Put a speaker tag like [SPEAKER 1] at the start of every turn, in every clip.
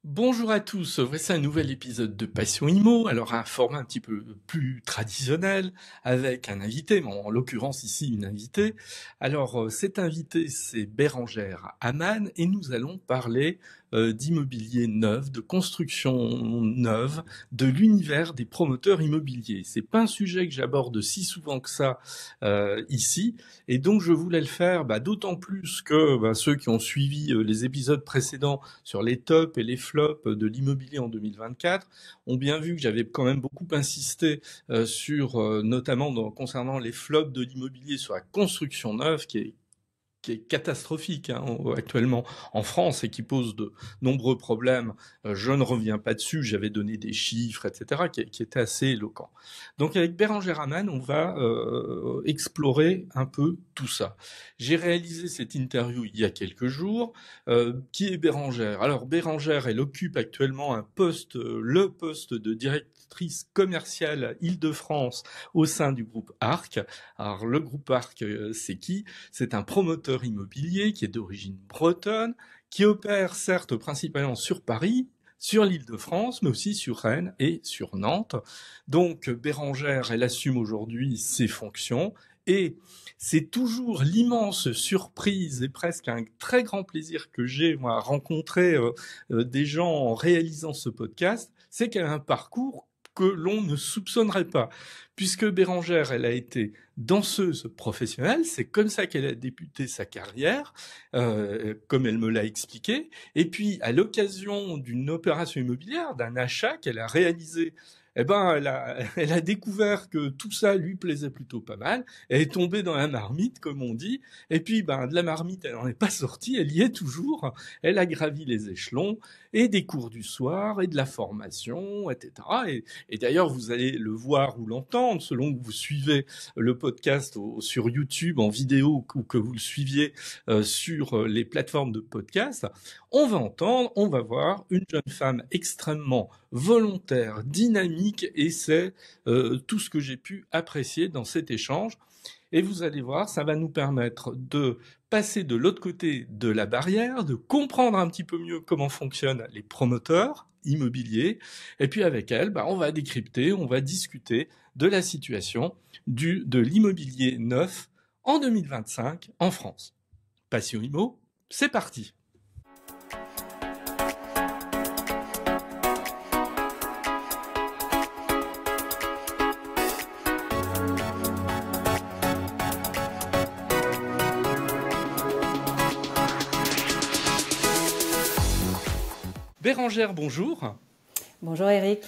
[SPEAKER 1] Bonjour à tous, voici un nouvel épisode de Passion Immo, alors un format un petit peu plus traditionnel, avec un invité, mais en l'occurrence ici une invitée. Alors cet invité c'est Bérangère Amann et nous allons parler d'immobilier neuf, de construction neuve, de l'univers des promoteurs immobiliers. C'est pas un sujet que j'aborde si souvent que ça ici, et donc je voulais le faire d'autant plus que ceux qui ont suivi les épisodes précédents sur les tops et les flops de l'immobilier en 2024 ont bien vu que j'avais quand même beaucoup insisté sur, notamment concernant les flops de l'immobilier sur la construction neuve qui est catastrophique actuellement en France et qui pose de nombreux problèmes. Je ne reviens pas dessus, j'avais donné des chiffres, etc., qui étaient assez éloquents. Donc avec Bérangère Amann, on va explorer un peu tout ça. J'ai réalisé cette interview il y a quelques jours. Qui est Bérangère? Alors Bérangère, elle occupe actuellement un poste, le poste de directrice commerciale Île-de-France au sein du groupe Arc. Alors le groupe Arc, c'est qui? C'est un promoteur immobilier qui est d'origine bretonne, qui opère certes principalement sur Paris, sur l'Île-de-France, mais aussi sur Rennes et sur Nantes. Donc Bérangère, elle assume aujourd'hui ses fonctions et c'est toujours l'immense surprise et presque un très grand plaisir que j'ai moi à rencontrer des gens en réalisant ce podcast, c'est qu'elle a un parcours que l'on ne soupçonnerait pas. Puisque Bérangère, elle a été danseuse professionnelle, c'est comme ça qu'elle a débuté sa carrière, comme elle me l'a expliqué. Et puis, à l'occasion d'une opération immobilière, d'un achat qu'elle a réalisé, elle a découvert que tout ça lui plaisait plutôt pas mal. Elle est tombée dans la marmite, comme on dit. Et puis, de la marmite, elle n'en est pas sortie. Elle y est toujours. Elle a gravi les échelons et des cours du soir et de la formation, etc. Et d'ailleurs, vous allez le voir ou l'entendre selon que vous suivez le podcast sur YouTube en vidéo ou que vous le suiviez sur les plateformes de podcast. On va voir une jeune femme extrêmement volontaire, dynamique, et c'est tout ce que j'ai pu apprécier dans cet échange. Et vous allez voir, ça va nous permettre de passer de l'autre côté de la barrière, de comprendre un petit peu mieux comment fonctionnent les promoteurs immobiliers. Et puis avec elle, on va décrypter, on va discuter de la situation de l'immobilier neuf en 2025 en France. Passion Immo, c'est parti. Bérangère, bonjour.
[SPEAKER 2] Bonjour Eric.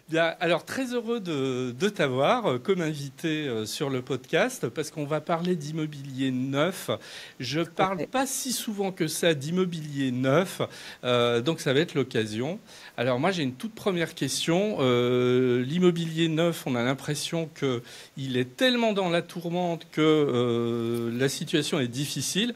[SPEAKER 1] Bien, alors très heureux de t'avoir comme invité sur le podcast parce qu'on va parler d'immobilier neuf. Je parle pas si souvent que ça d'immobilier neuf, donc ça va être l'occasion. Alors moi j'ai une toute première question. L'immobilier neuf, on a l'impression qu'il est tellement dans la tourmente que la situation est difficile.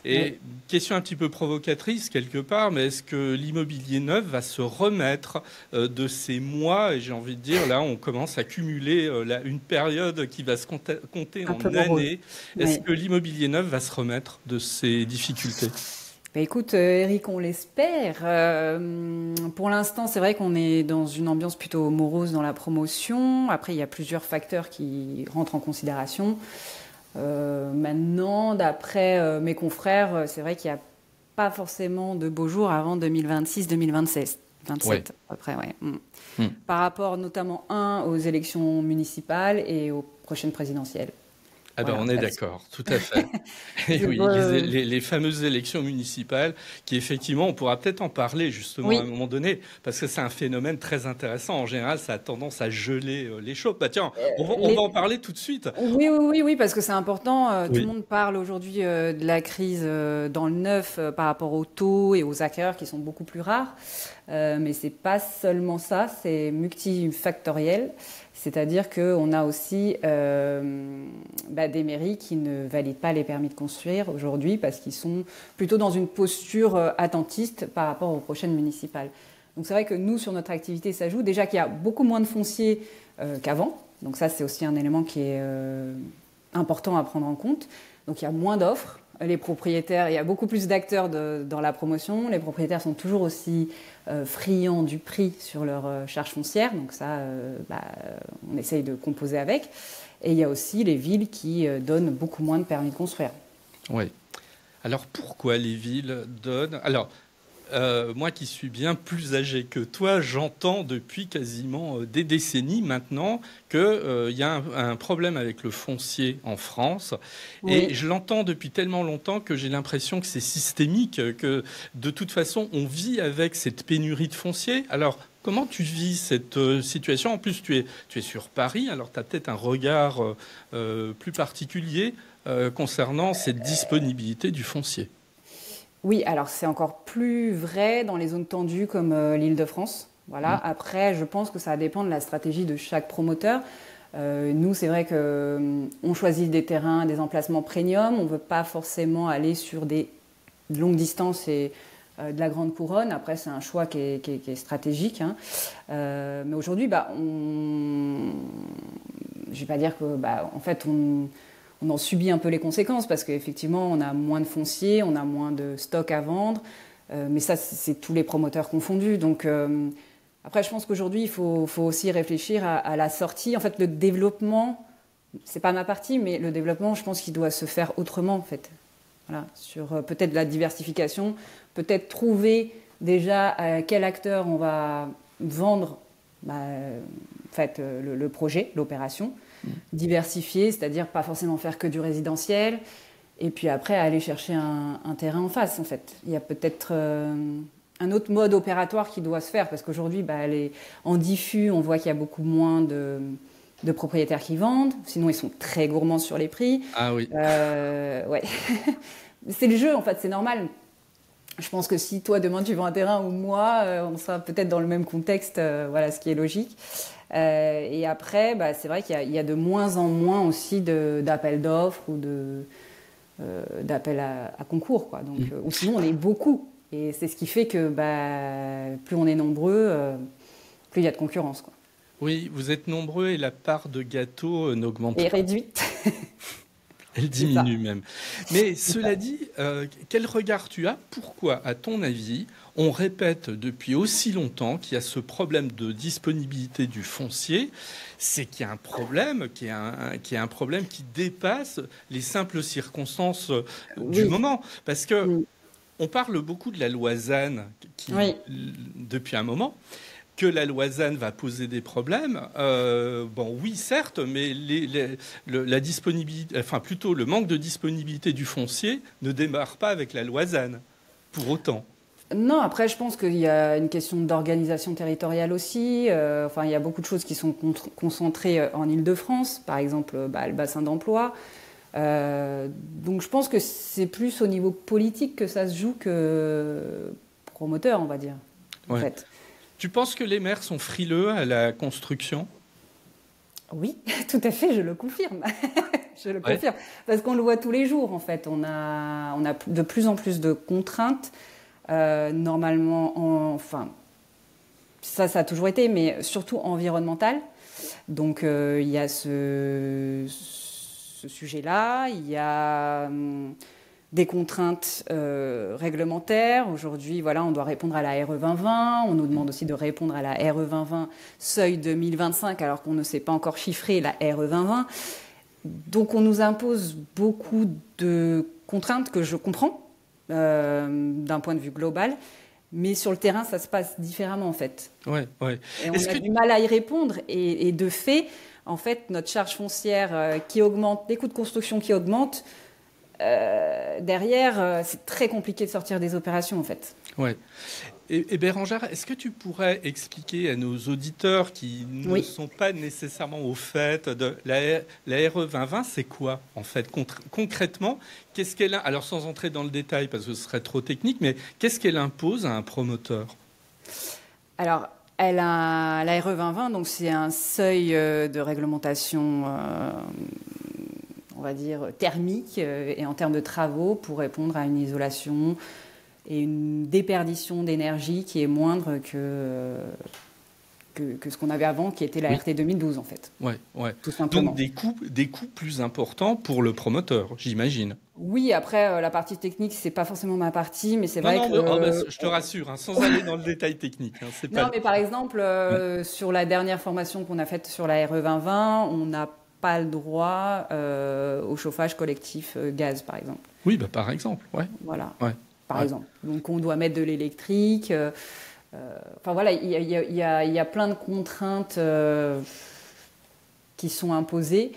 [SPEAKER 1] Et question un petit peu provocatrice quelque part, mais est-ce que l'immobilier neuf va se remettre de ces mois, et j'ai envie de dire, là on commence à cumuler une période qui va se compter en années. Est-ce que l'immobilier neuf va se remettre de ces difficultés ?
[SPEAKER 2] Écoute, Eric, on l'espère. Pour l'instant, c'est vrai qu'on est dans une ambiance plutôt morose dans la promotion. Après, il y a plusieurs facteurs qui rentrent en considération. Maintenant, d'après mes confrères, c'est vrai qu'il n'y a pas forcément de beaux jours avant 2026-2027. 27, après, ouais. Par rapport notamment, aux élections municipales et aux prochaines présidentielles.
[SPEAKER 1] Ah ben on est d'accord, tout à fait. Et oui, les fameuses élections municipales qui effectivement, on pourra peut-être en parler justement à un moment donné, parce que c'est un phénomène très intéressant. En général, ça a tendance à geler les choses. Tiens, on va en parler tout de suite.
[SPEAKER 2] Oui, parce que c'est important. Tout le monde parle aujourd'hui de la crise dans le neuf par rapport aux taux et aux acquéreurs qui sont beaucoup plus rares. Mais c'est pas seulement ça, c'est multifactoriel. C'est-à-dire qu'on a aussi des mairies qui ne valident pas les permis de construire aujourd'hui parce qu'ils sont plutôt dans une posture attentiste par rapport aux prochaines municipales. Donc c'est vrai que nous, sur notre activité, ça joue. Déjà qu'il y a beaucoup moins de foncier qu'avant. Donc ça, c'est aussi un élément qui est important à prendre en compte. Donc il y a moins d'offres. les propriétaires, il y a beaucoup plus d'acteurs dans la promotion. Les propriétaires sont toujours aussi friands du prix sur leur charge foncière. Donc ça, on essaye de composer avec. Et il y a aussi les villes qui donnent beaucoup moins de permis de construire.
[SPEAKER 1] Oui. Alors pourquoi les villes donnent... Alors, moi qui suis bien plus âgé que toi, j'entends depuis quasiment des décennies maintenant qu'il y a un problème avec le foncier en France. Oui. Et je l'entends depuis tellement longtemps que j'ai l'impression que c'est systémique, que de toute façon, on vit avec cette pénurie de foncier. Alors, comment tu vis cette situation? En plus, tu es sur Paris, alors tu as peut-être un regard plus particulier concernant cette disponibilité du foncier.
[SPEAKER 2] Oui, alors c'est encore plus vrai dans les zones tendues comme l'Île-de-France. Voilà. Après, je pense que ça dépend de la stratégie de chaque promoteur. Nous, c'est vrai qu'on choisit des terrains, des emplacements premium. On ne veut pas forcément aller sur des longues distances et de la grande couronne. Après, c'est un choix qui est stratégique. Hein. Mais aujourd'hui, je ne vais pas dire que, en fait, on en subit un peu les conséquences parce qu'effectivement, on a moins de foncier, on a moins de stock à vendre. Mais ça, c'est tous les promoteurs confondus. Donc, après, je pense qu'aujourd'hui, il faut aussi réfléchir à la sortie. En fait, le développement, c'est pas ma partie, mais le développement, je pense qu'il doit se faire autrement, en fait. Voilà, sur peut-être la diversification, peut-être trouver déjà à quel acteur on va vendre le projet, l'opération. Diversifier, c'est-à-dire pas forcément faire que du résidentiel, et puis après aller chercher un terrain en face, en fait. Il y a peut-être un autre mode opératoire qui doit se faire, parce qu'aujourd'hui, en diffus, on voit qu'il y a beaucoup moins de propriétaires qui vendent, sinon ils sont très gourmands sur les prix.
[SPEAKER 1] Ah oui.
[SPEAKER 2] Ouais. C'est le jeu, en fait, c'est normal. Je pense que si toi, demain, tu vends un terrain ou moi, on sera peut-être dans le même contexte, voilà, ce qui est logique. Et après, c'est vrai qu'il y a de moins en moins aussi d'appels d'offres ou d'appels à concours, quoi. Donc, ou sinon, on est beaucoup. Et c'est ce qui fait que plus on est nombreux, plus il y a de concurrence, quoi.
[SPEAKER 1] Oui, vous êtes nombreux et la part de gâteau n'augmente pas.
[SPEAKER 2] Et réduite.
[SPEAKER 1] Elle diminue même. Mais cela dit, quel regard tu as? Pourquoi, à ton avis, on répète depuis aussi longtemps qu'il y a ce problème de disponibilité du foncier? C'est qu'il y a un problème, qui est un problème qui dépasse les simples circonstances du moment. Parce que on parle beaucoup de la loi ZAN depuis un moment. Que la loi ZAN va poser des problèmes, oui, certes, mais la disponibilité, enfin plutôt le manque de disponibilité du foncier ne démarre pas avec la loi ZAN, pour autant.
[SPEAKER 2] Non, après, je pense qu'il y a une question d'organisation territoriale aussi. Il y a beaucoup de choses qui sont concentrées en Île-de-France, par exemple le bassin d'emploi. Donc je pense que c'est plus au niveau politique que ça se joue que promoteur, on va dire, en fait.
[SPEAKER 1] Tu penses que les maires sont frileux à la construction?
[SPEAKER 2] Oui, tout à fait, je le confirme. Je le confirme. Parce qu'on le voit tous les jours, en fait. On a de plus en plus de contraintes. Normalement, ça a toujours été, mais surtout environnementales. Donc, il y a ce sujet-là. Il y a des contraintes réglementaires. Aujourd'hui, on doit répondre à la RE 2020. On nous demande aussi de répondre à la RE 2020 seuil 2025, alors qu'on ne sait pas encore chiffrer la RE 2020. Donc, on nous impose beaucoup de contraintes que je comprends d'un point de vue global. Mais sur le terrain, ça se passe différemment, en fait.
[SPEAKER 1] Ouais.
[SPEAKER 2] Et on a du mal à y répondre. Et de fait, en fait, notre charge foncière qui augmente, les coûts de construction qui augmentent, derrière, c'est très compliqué de sortir des opérations, en fait.
[SPEAKER 1] Ouais. Et Bérangère, est-ce que tu pourrais expliquer à nos auditeurs qui ne sont pas nécessairement au fait de la RE 2020, c'est quoi, en fait, concrètement? Qu'est-ce qu'elle alors, sans entrer dans le détail, parce que ce serait trop technique, mais qu'est-ce qu'elle impose à un promoteur?
[SPEAKER 2] Alors, la RE 2020, donc c'est un seuil de réglementation on va dire, thermique et en termes de travaux pour répondre à une isolation et une déperdition d'énergie qui est moindre que ce qu'on avait avant, qui était la RT 2012 en fait.
[SPEAKER 1] Ouais.
[SPEAKER 2] Tout simplement.
[SPEAKER 1] Donc des coûts plus importants pour le promoteur, j'imagine.
[SPEAKER 2] Oui, après la partie technique, c'est pas forcément ma partie, mais c'est vrai que
[SPEAKER 1] je te rassure, hein, sans aller dans le détail technique. Hein, c'est
[SPEAKER 2] non, mais par exemple, sur la dernière formation qu'on a faite sur la RE 2020, on n'a pas le droit au chauffage collectif gaz, par exemple.
[SPEAKER 1] Oui, par exemple, ouais.
[SPEAKER 2] Voilà,
[SPEAKER 1] Ouais.
[SPEAKER 2] par exemple. Donc on doit mettre de l'électrique. Enfin voilà, il y a plein de contraintes qui sont imposées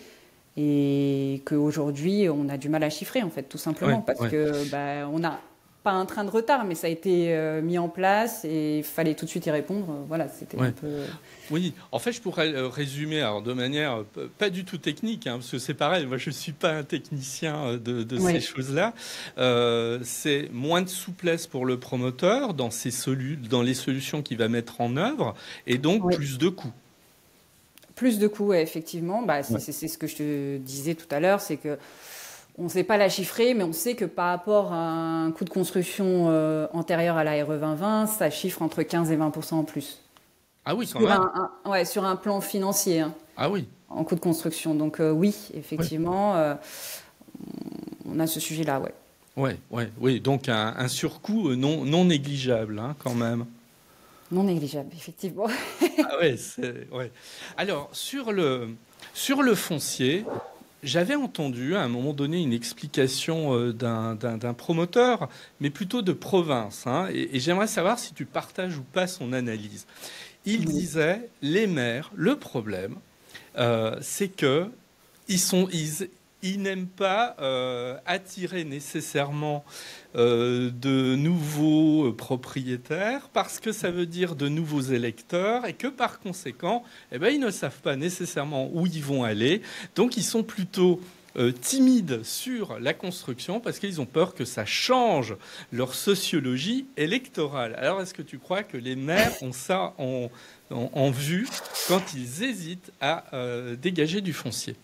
[SPEAKER 2] et qu'aujourd'hui on a du mal à chiffrer en fait, tout simplement, parce que on n'a pas un train de retard, mais ça a été mis en place et il fallait tout de suite y répondre. Voilà, c'était un peu...
[SPEAKER 1] Oui, en fait, je pourrais résumer alors, de manière pas du tout technique, hein, parce que c'est pareil, moi je ne suis pas un technicien de ces choses-là. C'est moins de souplesse pour le promoteur dans les solutions qu'il va mettre en œuvre, et donc plus de coûts.
[SPEAKER 2] Plus de coûts, effectivement. C'est ce que je te disais tout à l'heure, c'est que on ne sait pas la chiffrer, mais on sait que par rapport à un coût de construction antérieur à la RE 2020, ça chiffre entre 15 et 20% en plus.
[SPEAKER 1] Ah oui, quand même.
[SPEAKER 2] Sur un plan financier. Hein,
[SPEAKER 1] ah oui.
[SPEAKER 2] En coût de construction. Donc oui, effectivement, on a ce sujet-là,
[SPEAKER 1] Oui. Donc un surcoût non négligeable, hein, quand même.
[SPEAKER 2] Non négligeable, effectivement.
[SPEAKER 1] Alors, sur le foncier, j'avais entendu à un moment donné une explication d'un promoteur, mais plutôt de province, hein, et j'aimerais savoir si tu partages ou pas son analyse. Il disait, les maires, le problème, c'est que ils n'aiment pas attirer nécessairement de nouveaux propriétaires parce que ça veut dire de nouveaux électeurs et que par conséquent, ils ne savent pas nécessairement où ils vont aller. Donc ils sont plutôt timides sur la construction parce qu'ils ont peur que ça change leur sociologie électorale. Alors est-ce que tu crois que les maires ont ça en vue quand ils hésitent à dégager du foncier ?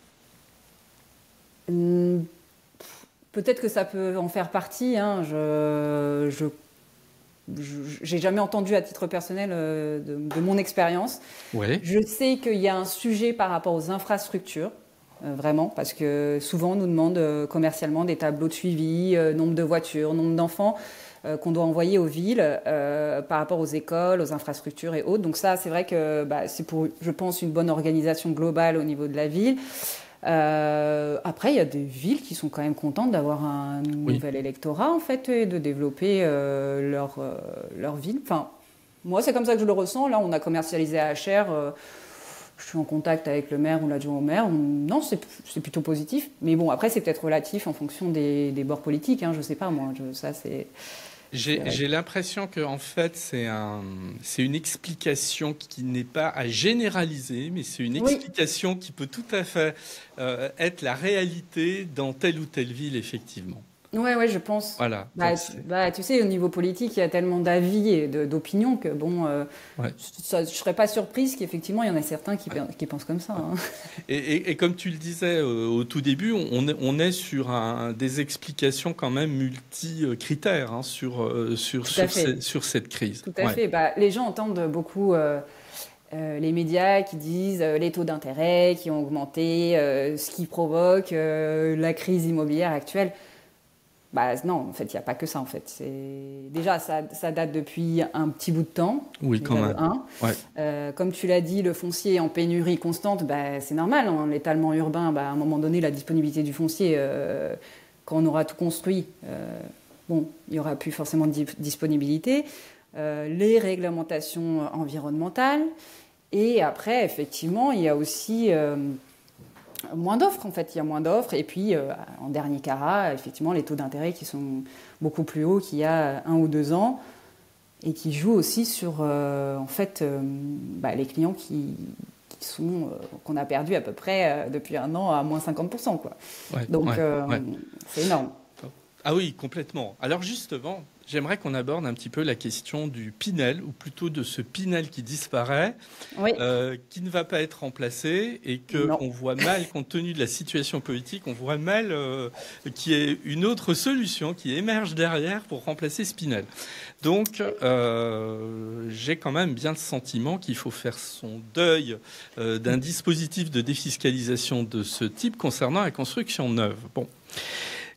[SPEAKER 2] Peut-être que ça peut en faire partie. Hein. J'ai jamais entendu à titre personnel de mon expérience.
[SPEAKER 1] Ouais.
[SPEAKER 2] Je sais qu'il y a un sujet par rapport aux infrastructures, vraiment, parce que souvent on nous demande commercialement des tableaux de suivi, nombre de voitures, nombre d'enfants qu'on doit envoyer aux villes par rapport aux écoles, aux infrastructures et autres. Donc ça, c'est vrai que c'est pour, je pense, une bonne organisation globale au niveau de la ville. Après, il y a des villes qui sont quand même contentes d'avoir un nouvel électorat, en fait, et de développer leur ville. Enfin, moi, c'est comme ça que je le ressens. Là, on a commercialisé à HR. Je suis en contact avec le maire ou l'adjoint au maire. Non, c'est plutôt positif. Mais bon, après, c'est peut-être relatif en fonction des bords politiques. Hein, je ne sais pas, moi. Ça, c'est...
[SPEAKER 1] J'ai l'impression que en fait c'est une explication qui n'est pas à généraliser, mais c'est une explication qui peut tout à fait être la réalité dans telle ou telle ville, effectivement.
[SPEAKER 2] Ouais, je pense.
[SPEAKER 1] Voilà.
[SPEAKER 2] Tu sais, au niveau politique, il y a tellement d'avis et d'opinions que bon, je serais pas surprise qu'effectivement il y en a certains qui pensent comme ça. Hein.
[SPEAKER 1] Et comme tu le disais au tout début, on est sur des explications quand même multi-critères hein, sur cette crise.
[SPEAKER 2] Tout à fait. Les gens entendent beaucoup les médias qui disent les taux d'intérêt qui ont augmenté, ce qui provoque la crise immobilière actuelle. Non, en fait, il n'y a pas que ça, en fait. Déjà, ça date depuis un petit bout de temps.
[SPEAKER 1] Oui, quand même.
[SPEAKER 2] Comme tu l'as dit, le foncier est en pénurie constante, c'est normal. En l'étalement urbain, à un moment donné, la disponibilité du foncier, quand on aura tout construit, il n'y aura plus forcément de disponibilité. Les réglementations environnementales. Et après, effectivement, il y a aussi... moins d'offres, en fait. Il y a moins d'offres. Et puis, en dernier carat, effectivement, les taux d'intérêt qui sont beaucoup plus hauts qu'il y a 1 ou 2 ans et qui jouent aussi sur, les clients qu'on a perdus à peu près depuis 1 an à moins 50%, quoi. Donc, c'est énorme.
[SPEAKER 1] Ah oui, complètement. Alors justement, j'aimerais qu'on aborde un petit peu la question du Pinel, ou plutôt de ce Pinel qui disparaît,
[SPEAKER 2] Oui,
[SPEAKER 1] qui ne va pas être remplacé et
[SPEAKER 2] non.
[SPEAKER 1] qu'on voit mal, compte tenu de la situation politique, on voit mal qu'il y ait une autre solution qui émerge derrière pour remplacer ce Pinel. Donc, j'ai quand même bien le sentiment qu'il faut faire son deuil d'un dispositif de défiscalisation de ce type concernant la construction neuve. Bon.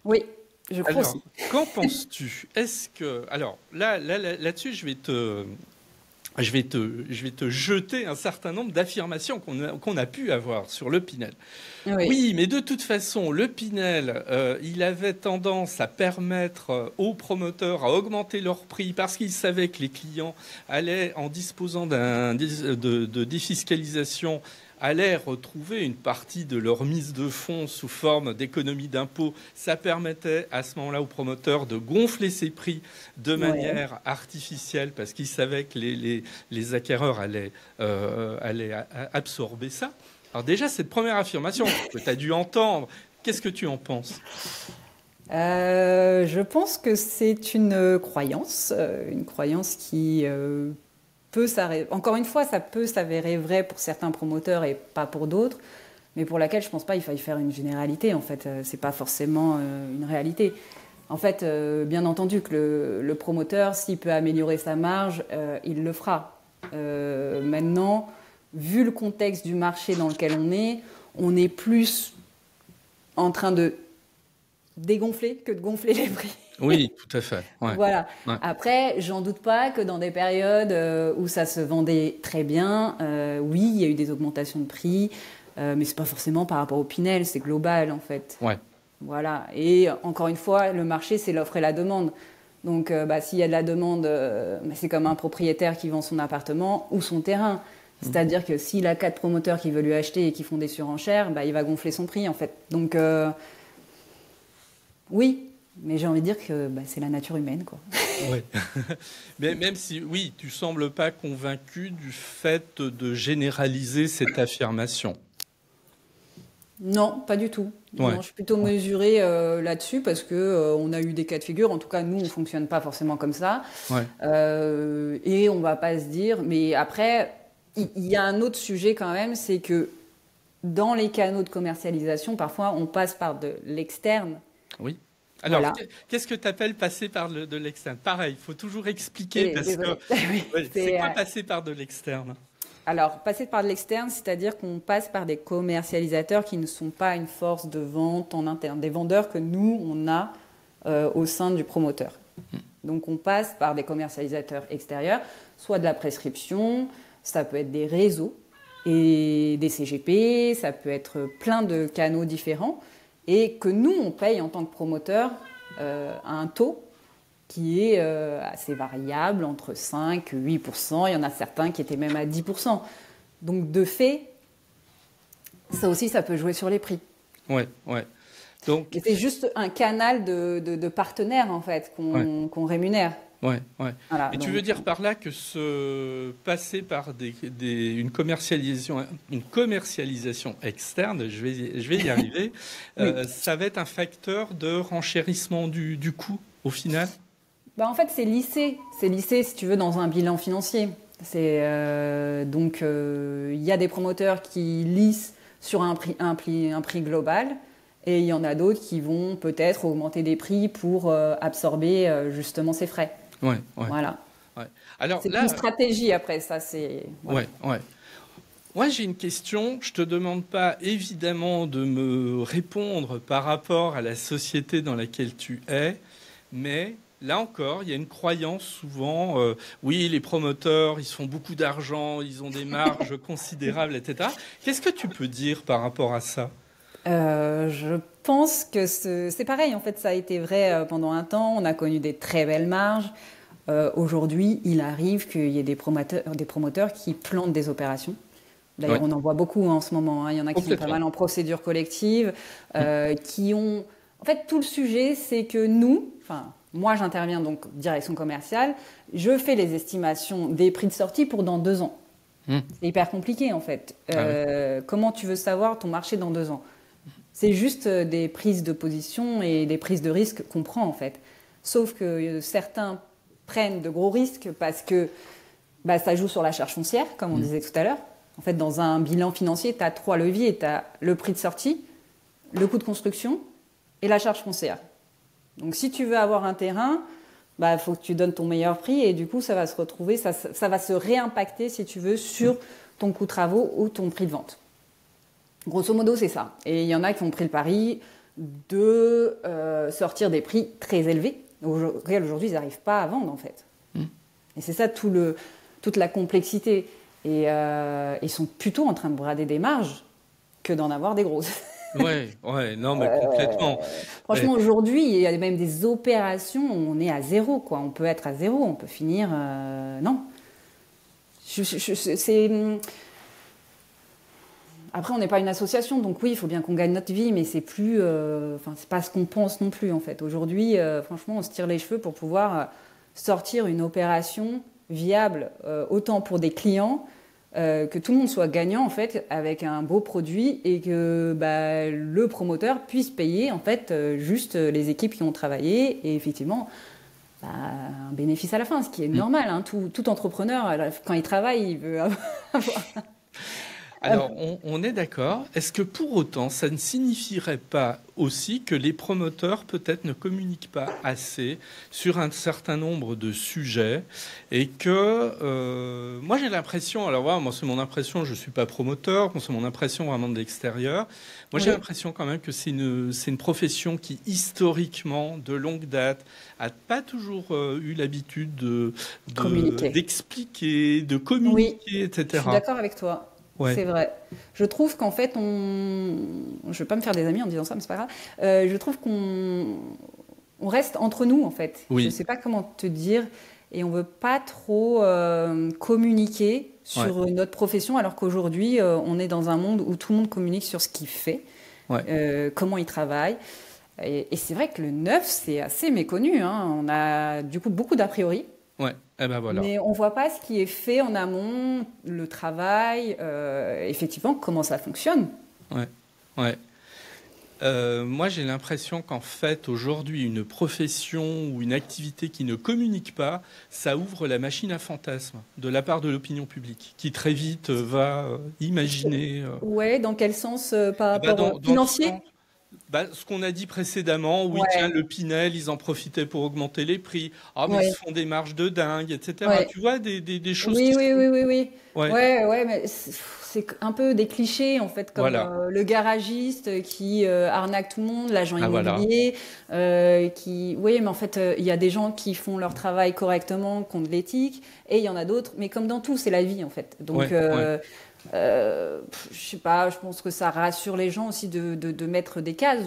[SPEAKER 2] Oui, je crois
[SPEAKER 1] Alors,
[SPEAKER 2] aussi.
[SPEAKER 1] qu'en penses-tu? Est-ce que... Alors, là-dessus, je vais te jeter un certain nombre d'affirmations qu'on a pu avoir sur le Pinel.
[SPEAKER 2] Oui,
[SPEAKER 1] Oui, mais de toute façon, le Pinel, il avait tendance à permettre aux promoteurs à augmenter leur prix parce qu'ils savaient que les clients allaient, en disposant de défiscalisation, allaient retrouver une partie de leur mise de fonds sous forme d'économie d'impôt. Ça permettait à ce moment-là aux promoteurs de gonfler ses prix de
[SPEAKER 2] ouais.
[SPEAKER 1] manière artificielle parce qu'ils savaient que les acquéreurs allaient absorber ça. Alors déjà, cette première affirmation que tu as dû entendre, qu'est-ce que tu en penses?
[SPEAKER 2] Je pense que c'est une croyance qui peut s'arrêter. Encore une fois, ça peut s'avérer vrai pour certains promoteurs et pas pour d'autres, mais pour laquelle je pense pas qu'il faille faire une généralité. En fait, c'est pas forcément une réalité. En fait, bien entendu que le promoteur, s'il peut améliorer sa marge, il le fera. Maintenant, vu le contexte du marché dans lequel on est plus en train de dégonfler que de gonfler les prix.
[SPEAKER 1] Oui, tout à fait. Ouais.
[SPEAKER 2] Voilà.
[SPEAKER 1] Ouais.
[SPEAKER 2] Après, j'en doute pas que dans des périodes où ça se vendait très bien, oui, il y a eu des augmentations de prix, mais c'est pas forcément par rapport au Pinel, c'est global en fait.
[SPEAKER 1] Ouais.
[SPEAKER 2] Voilà. Et encore une fois, le marché, c'est l'offre et la demande. Donc, s'il y a de la demande, c'est comme un propriétaire qui vend son appartement ou son terrain. C'est-à-dire que s'il a 4 promoteurs qui veulent lui acheter et qui font des surenchères, il va gonfler son prix en fait. Donc, oui, mais j'ai envie de dire que c'est la nature humaine, quoi.
[SPEAKER 1] Ouais. Mais même si, oui, tu sembles pas convaincu du fait de généraliser cette affirmation.
[SPEAKER 2] Non, pas du tout.
[SPEAKER 1] Ouais.
[SPEAKER 2] Non, je suis plutôt
[SPEAKER 1] Ouais.
[SPEAKER 2] mesurée là-dessus parce que on a eu des cas de figure. En tout cas, nous, on fonctionne pas forcément comme ça.
[SPEAKER 1] Ouais.
[SPEAKER 2] Et on va pas se dire. Mais après, il y a un autre sujet quand même, c'est que dans les canaux de commercialisation, parfois, on passe par de l'externe.
[SPEAKER 1] Oui. Alors,
[SPEAKER 2] Voilà.
[SPEAKER 1] qu'est-ce que tu appelles passer par de l'externe? Pareil, il faut toujours expliquer parce que
[SPEAKER 2] Désolée. Oui,
[SPEAKER 1] ouais, c'est
[SPEAKER 2] c'est,
[SPEAKER 1] quoi passer par de l'externe?
[SPEAKER 2] alors, passer par de l'externe, c'est-à-dire qu'on passe par des commercialisateurs qui ne sont pas une force de vente en interne, des vendeurs que nous, on a au sein du promoteur. Donc, on passe par des commercialisateurs extérieurs, soit de la prescription, ça peut être des réseaux et des CGP, ça peut être plein de canaux différents, et que nous, on paye en tant que promoteur un taux qui est assez variable, entre 5 et 8%. Il y en a certains qui étaient même à 10%. Donc, de fait, ça aussi, ça peut jouer sur les prix.
[SPEAKER 1] Ouais, ouais. Donc,
[SPEAKER 2] Et c'est juste un canal de partenaires, en fait,
[SPEAKER 1] ouais.
[SPEAKER 2] qu'on rémunère.
[SPEAKER 1] Ouais, ouais.
[SPEAKER 2] Voilà,
[SPEAKER 1] Et tu
[SPEAKER 2] donc,
[SPEAKER 1] veux dire par là que passer par une commercialisation externe, je vais y arriver,
[SPEAKER 2] oui.
[SPEAKER 1] ça va être un facteur de renchérissement du coût au final?
[SPEAKER 2] En fait, c'est lissé. C'est lissé, si tu veux, dans un bilan financier. Donc, il y a des promoteurs qui lissent sur un prix global. Et il y en a d'autres qui vont peut-être augmenter des prix pour absorber justement ces frais.
[SPEAKER 1] Ouais, ouais,
[SPEAKER 2] Voilà.
[SPEAKER 1] ouais. Alors
[SPEAKER 2] C'est une
[SPEAKER 1] là,
[SPEAKER 2] stratégie après ça. Voilà.
[SPEAKER 1] ouais, ouais. Moi, j'ai une question. Je te demande pas évidemment de me répondre par rapport à la société dans laquelle tu es, mais là encore, il y a une croyance souvent. Oui, les promoteurs, ils se font beaucoup d'argent, ils ont des marges considérables, etc. Qu'est-ce que tu peux dire par rapport à ça?
[SPEAKER 2] Je pense que c'est pareil. En fait, ça a été vrai pendant un temps. On a connu des très belles marges. Aujourd'hui, il arrive qu'il y ait des promoteurs qui plantent des opérations. D'ailleurs,
[SPEAKER 1] Ouais,
[SPEAKER 2] on en voit beaucoup en ce moment. Hein. Il y en a qui sont pas
[SPEAKER 1] complètement.
[SPEAKER 2] mal en procédure collective,
[SPEAKER 1] Mm.
[SPEAKER 2] qui ont... En fait, tout le sujet, c'est que nous, enfin, moi, j'interviens donc direction commerciale, je fais les estimations des prix de sortie pour dans 2 ans.
[SPEAKER 1] Mm.
[SPEAKER 2] C'est hyper compliqué, en fait.
[SPEAKER 1] Ah oui.
[SPEAKER 2] Comment tu veux savoir ton marché dans 2 ans? C'est juste des prises de position et des prises de risques qu'on prend en fait. Sauf que certains prennent de gros risques parce que ça joue sur la charge foncière, comme on disait tout à l'heure. En fait, dans un bilan financier, tu as 3 leviers. Tu as le prix de sortie, le coût de construction et la charge foncière. Donc si tu veux avoir un terrain, faut que tu donnes ton meilleur prix et du coup, ça va se retrouver, ça va se réimpacter, si tu veux, sur ton coût de travaux ou ton prix de vente. Grosso modo, c'est ça. Et il y en a qui ont pris le pari de sortir des prix très élevés, auxquels aujourd'hui, ils n'arrivent pas à vendre, en fait. Et c'est ça toute la complexité. Et ils sont plutôt en train de brader des marges que d'en avoir des grosses.
[SPEAKER 1] Ouais, non, mais complètement.
[SPEAKER 2] Franchement, aujourd'hui, il y a même des opérations où on est à zéro, quoi. On peut être à zéro, on peut finir... non. Après, on n'est pas une association, donc oui, il faut bien qu'on gagne notre vie, mais c'est plus... c'est pas ce qu'on pense non plus, en fait. Aujourd'hui, franchement, on se tire les cheveux pour pouvoir sortir une opération viable, autant pour des clients, que tout le monde soit gagnant, en fait, avec un beau produit et que le promoteur puisse payer, en fait, juste les équipes qui ont travaillé et effectivement... un bénéfice à la fin, ce qui est normal. Hein. Tout entrepreneur, quand il travaille, il veut avoir...
[SPEAKER 1] Alors, on est d'accord. Est-ce que pour autant, ça ne signifierait pas aussi que les promoteurs peut-être ne communiquent pas assez sur un certain nombre de sujets et que moi j'ai l'impression, alors voilà, moi c'est mon impression, je suis pas promoteur, c'est mon impression vraiment de l'extérieur. Moi j'ai l'impression quand même que c'est une profession qui historiquement, de longue date, a pas toujours eu l'habitude d'expliquer, de communiquer, etc.
[SPEAKER 2] Je suis d'accord avec toi. Ouais. C'est vrai. Je trouve qu'en fait, je ne vais pas me faire des amis en disant ça, mais c'est pas grave. Je trouve qu'on reste entre nous, en fait. Oui. Je ne sais pas comment te dire. Et on ne veut pas trop communiquer sur notre profession, alors qu'aujourd'hui, on est dans un monde où tout le monde communique sur ce qu'il fait, comment il travaille. Et c'est vrai que le neuf, c'est assez méconnu. Hein. On a du coup beaucoup d'a priori.
[SPEAKER 1] Ouais. Voilà.
[SPEAKER 2] Mais on ne voit pas ce qui est fait en amont, le travail, effectivement, comment ça fonctionne.
[SPEAKER 1] Ouais. Moi, j'ai l'impression qu'en fait, aujourd'hui, une profession ou une activité qui ne communique pas, ça ouvre la machine à fantasmes de la part de l'opinion publique, qui très vite va imaginer...
[SPEAKER 2] Ouais, dans quel sens par rapport au financier ?
[SPEAKER 1] Ce qu'on a dit précédemment, oui, tiens, le Pinel, ils en profitaient pour augmenter les prix. Ah, mais ils se font des marges de dingue, etc. Tu vois, des choses
[SPEAKER 2] Oui. Ouais, mais c'est un peu des clichés, en fait, comme le garagiste qui arnaque tout le monde, l'agent immobilier, Oui, mais en fait, il y a des gens qui font leur travail correctement, qui ont de l'éthique, et il y en a d'autres, mais comme dans tout, c'est la vie, en fait. Donc... je sais pas, je pense que ça rassure les gens aussi de mettre des cases.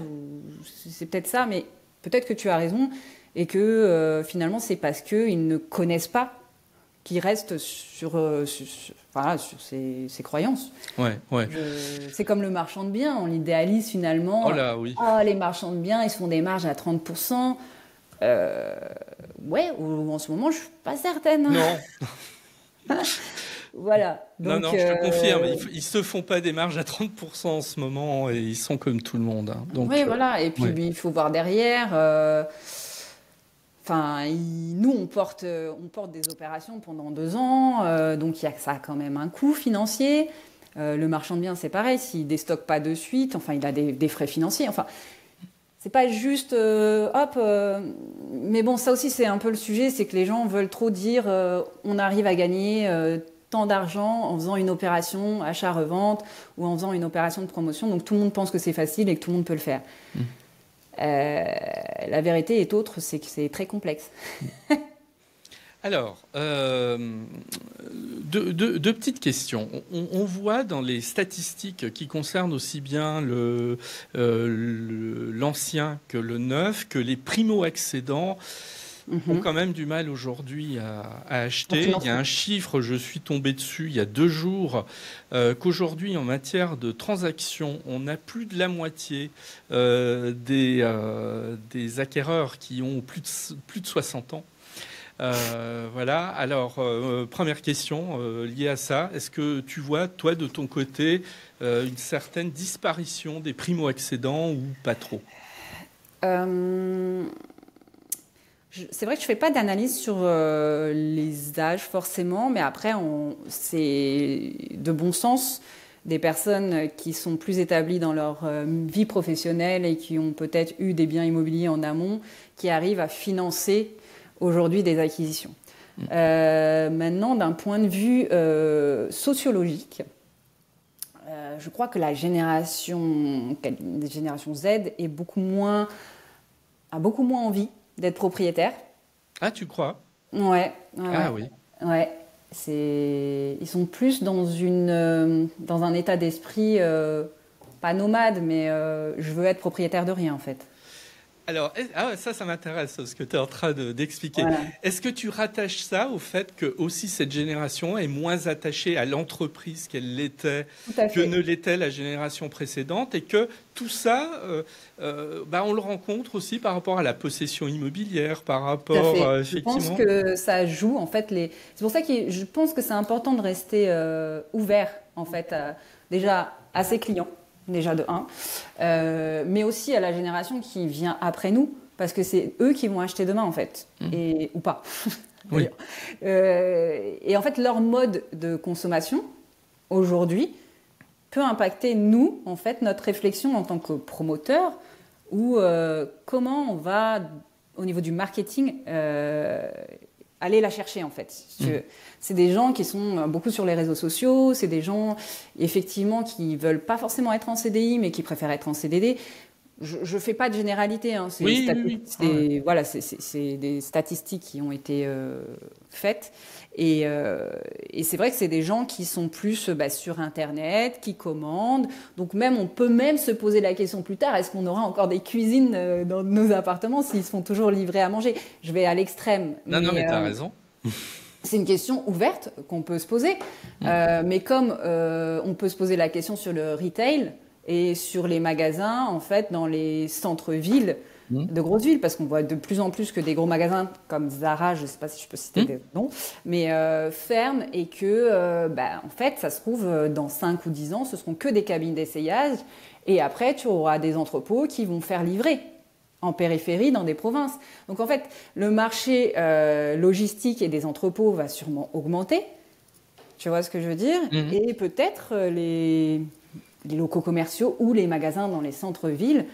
[SPEAKER 2] C'est peut-être ça, mais peut-être que tu as raison et que finalement c'est parce qu'ils ne connaissent pas qu'ils restent sur ces croyances. C'est comme le marchand de biens, on l'idéalise finalement.
[SPEAKER 1] Oh là, oui.
[SPEAKER 2] Les marchands de biens, ils se font des marges à 30%. Ou en ce moment, je suis pas certaine.
[SPEAKER 1] Non.
[SPEAKER 2] Voilà. Donc,
[SPEAKER 1] non, je te confirme, ils se font pas des marges à 30% en ce moment et ils sont comme tout le monde. Hein. Donc,
[SPEAKER 2] voilà. Et puis, il faut voir derrière. Nous, on porte des opérations pendant 2 ans. Donc, ça a quand même un coût financier. Le marchand de biens, c'est pareil. S'il déstocke pas de suite, il a des frais financiers. C'est pas juste mais bon, ça aussi c'est un peu le sujet, c'est que les gens veulent trop dire on arrive à gagner tant d'argent en faisant une opération achat-revente ou en faisant une opération de promotion. Donc tout le monde pense que c'est facile et que tout le monde peut le faire. La vérité est autre, c'est que c'est très complexe.
[SPEAKER 1] Alors, deux petites questions. On voit dans les statistiques qui concernent aussi bien l'ancien que le neuf, que les primo-accédants ont quand même du mal aujourd'hui à acheter. Il y a un chiffre, je suis tombé dessus il y a 2 jours, qu'aujourd'hui, en matière de transactions, on a plus de la moitié des acquéreurs qui ont plus de 60 ans. Voilà. Alors, première question liée à ça. Est-ce que tu vois, toi, de ton côté, une certaine disparition des primo-accédants ou pas trop?
[SPEAKER 2] Euh, c'est vrai que je fais pas d'analyse sur les âges forcément, mais après, c'est de bon sens des personnes qui sont plus établies dans leur vie professionnelle et qui ont peut-être eu des biens immobiliers en amont, qui arrivent à financer aujourd'hui des acquisitions. Maintenant, d'un point de vue sociologique, je crois que la génération Z est a beaucoup moins envie d'être propriétaire.
[SPEAKER 1] Ah, tu crois?
[SPEAKER 2] Ouais,
[SPEAKER 1] Ah oui.
[SPEAKER 2] ouais. Ils sont plus dans un état d'esprit, pas nomade, mais je veux être propriétaire de rien en fait.
[SPEAKER 1] Alors, ça m'intéresse, ce que tu es en train d'expliquer.
[SPEAKER 2] Voilà.
[SPEAKER 1] Est-ce que tu rattaches ça au fait que aussi cette génération est moins attachée à l'entreprise qu'elle l'était,
[SPEAKER 2] Tout à
[SPEAKER 1] que
[SPEAKER 2] fait.
[SPEAKER 1] ne l'était la génération précédente, et que tout ça, on le rencontre aussi par rapport à la possession immobilière, par
[SPEAKER 2] Tout à
[SPEAKER 1] rapport,
[SPEAKER 2] fait. Je pense
[SPEAKER 1] effectivement.
[SPEAKER 2] que ça joue en fait C'est pour ça que je pense que c'est important de rester ouvert en fait, déjà à ses clients, déjà de un, mais aussi à la génération qui vient après nous, parce que c'est eux qui vont acheter demain en fait, ou pas.
[SPEAKER 1] Oui.
[SPEAKER 2] D'ailleurs. Et en fait, leur mode de consommation aujourd'hui peut impacter nous, en fait, notre réflexion en tant que promoteur, ou comment on va, au niveau du marketing, aller la chercher, en fait. C'est des gens qui sont beaucoup sur les réseaux sociaux, c'est des gens, effectivement, qui veulent pas forcément être en CDI, mais qui préfèrent être en CDD. Je fais pas de généralité, hein.
[SPEAKER 1] Oui, oui, oui.
[SPEAKER 2] Voilà, c'est des statistiques qui ont été faites. Et c'est vrai que c'est des gens qui sont plus sur Internet, qui commandent. Donc on peut même se poser la question plus tard, est-ce qu'on aura encore des cuisines dans nos appartements s'ils se font toujours livrer à manger? Je vais à l'extrême.
[SPEAKER 1] Non, mais tu as raison.
[SPEAKER 2] C'est une question ouverte qu'on peut se poser. Mais comme on peut se poser la question sur le retail et sur les magasins, en fait, dans les centres-villes de grosses villes, parce qu'on voit de plus en plus que des gros magasins comme Zara, je ne sais pas si je peux citer des noms, mais ferment et que, en fait, ça se trouve, dans 5 ou 10 ans, ce seront que des cabines d'essayage. Et après, tu auras des entrepôts qui vont faire livrer en périphérie, dans des provinces. Donc, en fait, le marché logistique et des entrepôts va sûrement augmenter. Tu vois ce que je veux dire? Et peut-être les locaux commerciaux ou les magasins dans les centres-villes,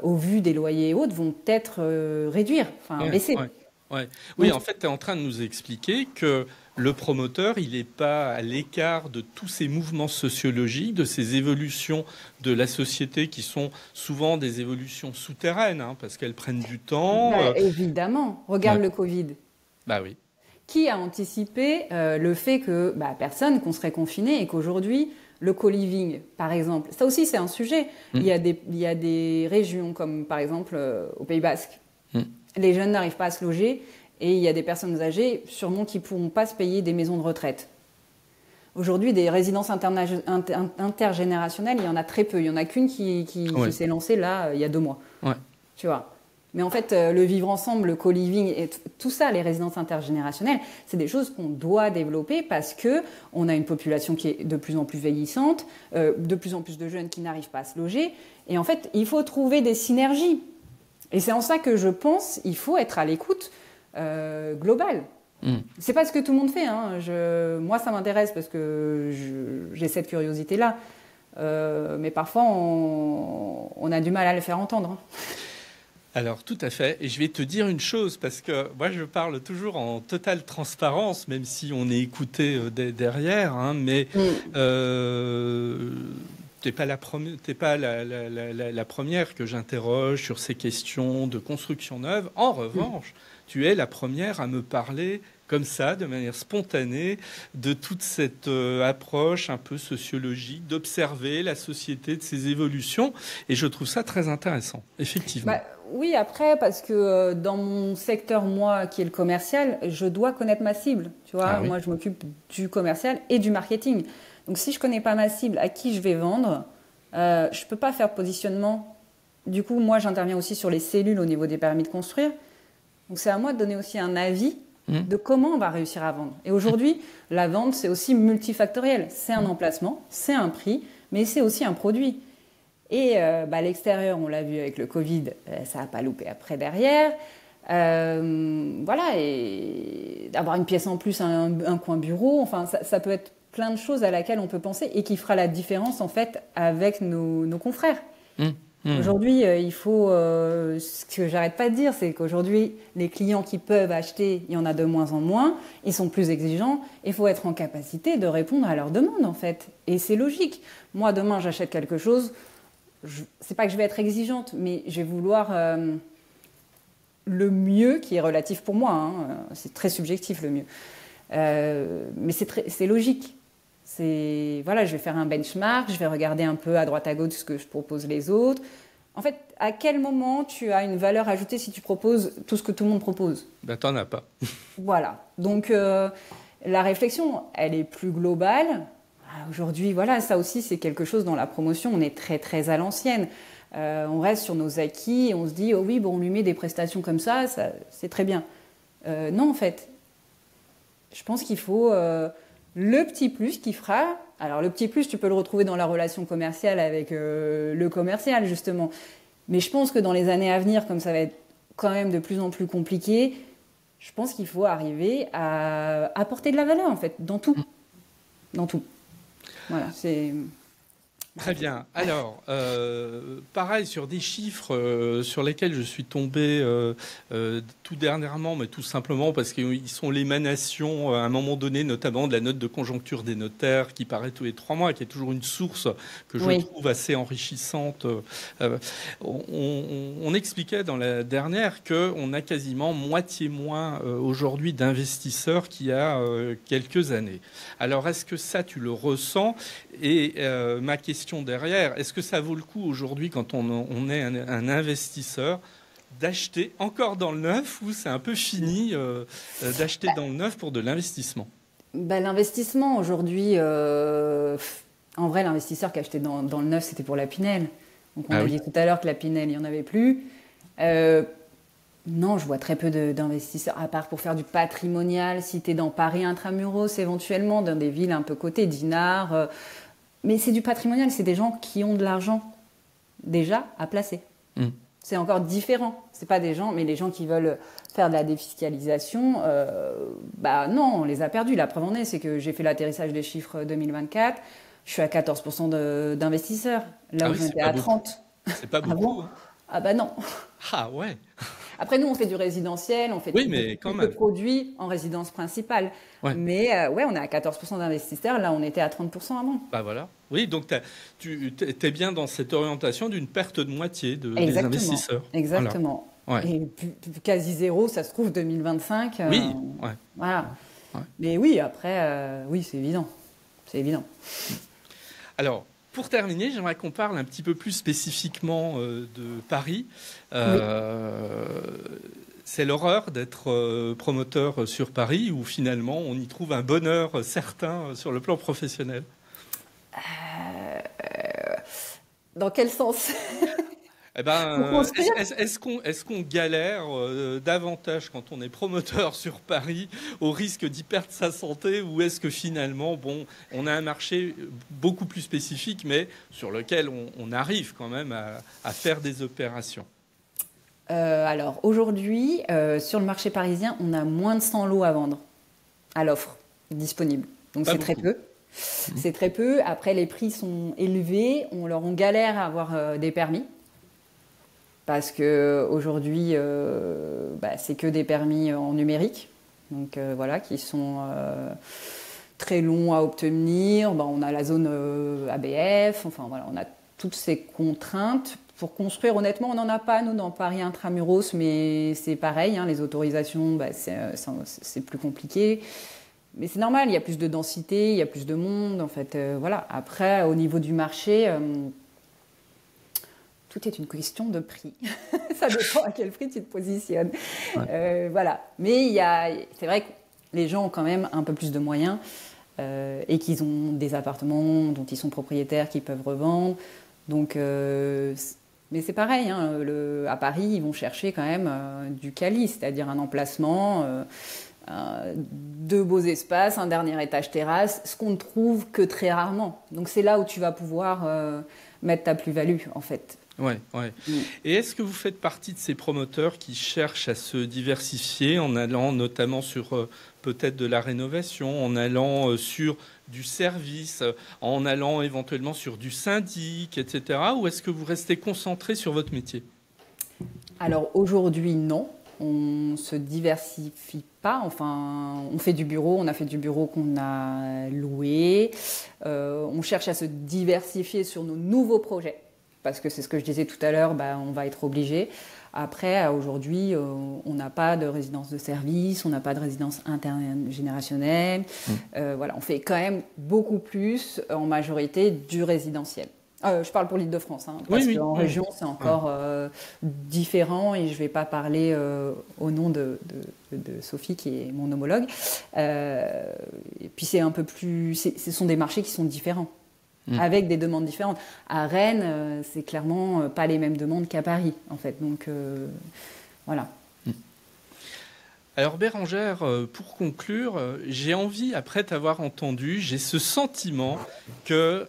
[SPEAKER 2] au vu des loyers et autres, vont peut-être réduire, baisser.
[SPEAKER 1] Ouais. Oui, en fait, tu es en train de nous expliquer que le promoteur, il n'est pas à l'écart de tous ces mouvements sociologiques, de ces évolutions de la société qui sont souvent des évolutions souterraines, hein, parce qu'elles prennent du temps.
[SPEAKER 2] Évidemment. Regarde le Covid.
[SPEAKER 1] Bah oui.
[SPEAKER 2] Qui a anticipé le fait que personne, qu'on serait confiné et qu'aujourd'hui, le co-living, par exemple, ça aussi c'est un sujet. Il y a des régions comme par exemple au Pays Basque. Les jeunes n'arrivent pas à se loger et il y a des personnes âgées sûrement qui ne pourront pas se payer des maisons de retraite. Aujourd'hui, des résidences intergénérationnelles, il y en a très peu. Il n'y en a qu'une qui s'est lancée là il y a 2 mois.
[SPEAKER 1] Ouais.
[SPEAKER 2] Tu vois. Mais en fait, le vivre ensemble, le co-living, et tout ça, les résidences intergénérationnelles, c'est des choses qu'on doit développer parce qu'on a une population qui est de plus en plus vieillissante, de plus en plus de jeunes qui n'arrivent pas à se loger. Et en fait, il faut trouver des synergies. Et c'est en ça que je pense qu'il faut être à l'écoute globale. C'est pas ce que tout le monde fait. Hein. Moi, ça m'intéresse parce que j'ai cette curiosité-là. Mais parfois, on a du mal à le faire entendre. Hein.
[SPEAKER 1] Alors, tout à fait. Et je vais te dire une chose, parce que moi, je parle toujours en totale transparence, même si on est écouté derrière, hein, mais t'es pas la première que j'interroge sur ces questions de construction neuve. En revanche, tu es la première à me parler comme ça, de manière spontanée, de toute cette approche un peu sociologique, d'observer la société, de ses évolutions. Et je trouve ça très intéressant, effectivement.
[SPEAKER 2] Oui, après, parce que dans mon secteur, moi, qui est le commercial, je dois connaître ma cible. Tu vois, moi, je m'occupe du commercial et du marketing. Donc, si je connais pas ma cible, à qui je vais vendre, je peux pas faire de positionnement. Du coup, moi, j'interviens aussi sur les cellules au niveau des permis de construire. Donc, c'est à moi de donner aussi un avis de comment on va réussir à vendre. Et aujourd'hui, la vente, c'est aussi multifactoriel. C'est un emplacement, c'est un prix, mais c'est aussi un produit. Et l'extérieur, on l'a vu avec le Covid, ça n'a pas loupé après derrière. Voilà, et d'avoir une pièce en plus, un coin bureau, enfin, ça peut être plein de choses à laquelle on peut penser et qui fera la différence en fait avec nos confrères. Aujourd'hui, il faut, ce que j'arrête pas de dire, c'est qu'aujourd'hui, les clients qui peuvent acheter, il y en a de moins en moins, ils sont plus exigeants, il faut être en capacité de répondre à leurs demandes en fait. Et c'est logique. Moi, demain, j'achète quelque chose, c'est pas que je vais être exigeante, mais je vais vouloir le mieux, qui est relatif pour moi, hein, c'est très subjectif le mieux. Mais c'est logique. Voilà, je vais faire un benchmark, je vais regarder un peu à droite à gauche ce que je propose les autres. En fait, à quel moment tu as une valeur ajoutée si tu proposes tout ce que tout le monde propose?
[SPEAKER 1] Ben, t'en as pas.
[SPEAKER 2] Voilà. Donc, la réflexion, elle est plus globale. Aujourd'hui, voilà, ça aussi, c'est quelque chose dans la promotion, on est très, très à l'ancienne. On reste sur nos acquis et on se dit, oh oui, bon, on lui met des prestations comme ça c'est très bien. Non, en fait, je pense qu'il faut le petit plus qui fera. Alors, le petit plus, tu peux le retrouver dans la relation commerciale avec le commercial, justement. Mais je pense que dans les années à venir, comme ça va être quand même de plus en plus compliqué, je pense qu'il faut arriver à apporter de la valeur, en fait, dans tout. Dans tout. Voilà, c'est...
[SPEAKER 1] Très bien. Alors, pareil, sur des chiffres sur lesquels je suis tombé tout dernièrement, mais tout simplement parce qu'ils sont l'émanation, à un moment donné, notamment de la note de conjoncture des notaires qui paraît tous les 3 mois, qui est toujours une source que je trouve assez enrichissante. On expliquait dans la dernière qu'on a quasiment moitié moins aujourd'hui d'investisseurs qu'il y a quelques années. Alors, est-ce que ça, tu le ressens? Et ma question derrière, est-ce que ça vaut le coup aujourd'hui, quand on est un investisseur, d'acheter encore dans le neuf, ou c'est un peu fini d'acheter dans le neuf pour de l'investissement?
[SPEAKER 2] L'investissement aujourd'hui, en vrai, l'investisseur qui achetait dans le neuf, c'était pour la Pinel. Donc on a dit tout à l'heure que la Pinel, il n'y en avait plus. Non, je vois très peu d'investisseurs, à part pour faire du patrimonial, si tu es dans Paris intramuros, éventuellement, dans des villes un peu cotées, Dinard. Mais c'est du patrimonial, c'est des gens qui ont de l'argent déjà à placer. C'est encore différent. C'est pas des gens, mais les gens qui veulent faire de la défiscalisation, non, on les a perdus. La preuve en est, c'est que j'ai fait l'atterrissage des chiffres 2024, je suis à 14% d'investisseurs, là où j'étais à 30%.
[SPEAKER 1] C'est pas beaucoup.
[SPEAKER 2] Ah bah non.
[SPEAKER 1] Ah ouais.
[SPEAKER 2] Après, nous, on fait du résidentiel, on fait de produits en résidence principale. Ouais. Mais on est à 14% d'investisseurs. Là, on était à 30% avant.
[SPEAKER 1] Bah voilà. Oui, donc tu es bien dans cette orientation d'une perte de moitié des investisseurs.
[SPEAKER 2] Exactement. Voilà. Ouais. Et quasi zéro, ça se trouve, 2025.
[SPEAKER 1] Oui. Ouais.
[SPEAKER 2] Voilà. Ouais. Mais oui, après, oui, c'est évident. C'est évident.
[SPEAKER 1] Alors, pour terminer, j'aimerais qu'on parle un petit peu plus spécifiquement de Paris. C'est l'horreur d'être promoteur sur Paris, où finalement on y trouve un bonheur certain sur le plan professionnel.
[SPEAKER 2] Dans quel sens?
[SPEAKER 1] Est-ce qu'on galère davantage quand on est promoteur sur Paris au risque d'y perdre sa santé, ou est-ce que finalement, on a un marché beaucoup plus spécifique, mais sur lequel on arrive quand même à faire des opérations?
[SPEAKER 2] Alors aujourd'hui, sur le marché parisien, on a moins de 100 lots à vendre à l'offre disponible. Donc c'est très peu. C'est très peu. Après, les prix sont élevés. On galère à avoir des permis. Parce qu'aujourd'hui, c'est que des permis en numérique, donc qui sont très longs à obtenir. On a la zone ABF, on a toutes ces contraintes. Pour construire, honnêtement, on n'en a pas, nous, dans Paris intramuros, mais c'est pareil, les autorisations, c'est plus compliqué. Mais c'est normal, il y a plus de densité, il y a plus de monde, en fait. Après, au niveau du marché... tout est une question de prix. Ça dépend à quel prix tu te positionnes. Ouais. Mais c'est vrai que les gens ont quand même un peu plus de moyens et qu'ils ont des appartements dont ils sont propriétaires, qu'ils peuvent revendre. Donc, mais c'est pareil, à Paris, ils vont chercher quand même du quali, c'est-à-dire un emplacement deux beaux espaces, un dernier étage terrasse, ce qu'on ne trouve que très rarement. Donc c'est là où tu vas pouvoir mettre ta plus-value en fait.
[SPEAKER 1] Ouais. Et est-ce que vous faites partie de ces promoteurs qui cherchent à se diversifier en allant notamment sur peut-être de la rénovation, en allant sur du service, en allant éventuellement sur du syndic, etc. Ou est-ce que vous restez concentré sur votre métier?
[SPEAKER 2] Alors aujourd'hui, non. On se diversifie pas. Enfin, on fait du bureau. On a fait du bureau qu'on a loué. On cherche à se diversifier sur nos nouveaux projets. Parce que c'est ce que je disais tout à l'heure, on va être obligé. Après, aujourd'hui, on n'a pas de résidence de service, on n'a pas de résidence intergénérationnelle. Voilà, on fait quand même beaucoup plus, en majorité, du résidentiel. Je parle pour l'Île-de-France, parce qu'en région, c'est encore différent et je ne vais pas parler au nom de Sophie, qui est mon homologue. Et puis, c'est un peu plus... Ce sont des marchés qui sont différents. Avec des demandes différentes. À Rennes, c'est clairement pas les mêmes demandes qu'à Paris, en fait. Donc, voilà.
[SPEAKER 1] Alors Bérengère, pour conclure, j'ai envie, après t'avoir entendu, j'ai ce sentiment que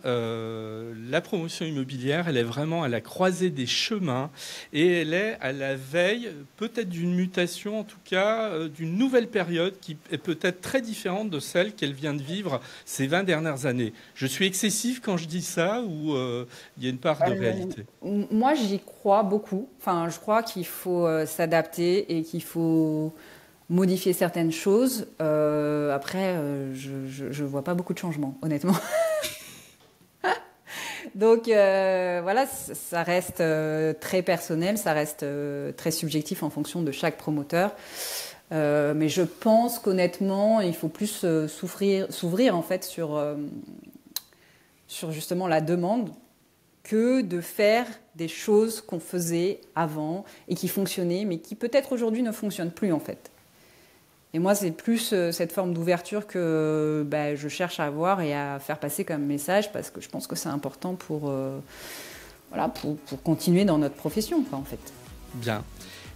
[SPEAKER 1] la promotion immobilière, elle est vraiment à la croisée des chemins et elle est à la veille peut-être d'une mutation, en tout cas d'une nouvelle période qui est peut-être très différente de celle qu'elle vient de vivre ces 20 dernières années. Je suis excessif quand je dis ça ou il y a une part de réalité?
[SPEAKER 2] Moi, j'y crois beaucoup. Enfin, je crois qu'il faut s'adapter et qu'il faut modifier certaines choses. Après, je vois pas beaucoup de changements, honnêtement. Donc voilà, ça reste très personnel, ça reste très subjectif en fonction de chaque promoteur. Mais je pense qu'honnêtement, il faut plus s'ouvrir en fait sur justement la demande que de faire des choses qu'on faisait avant et qui fonctionnaient, mais qui peut-être aujourd'hui ne fonctionnent plus en fait. Et moi, c'est plus cette forme d'ouverture que je cherche à avoir et à faire passer comme message, parce que je pense que c'est important pour continuer dans notre profession, en fait.
[SPEAKER 1] Bien.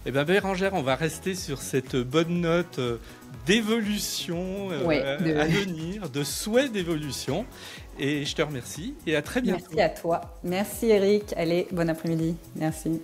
[SPEAKER 1] Eh bien, Bérengère, on va rester sur cette bonne note d'évolution à venir, de souhait d'évolution. Et je te remercie et à très bientôt.
[SPEAKER 2] Merci à toi. Merci Eric. Allez, bon après-midi. Merci.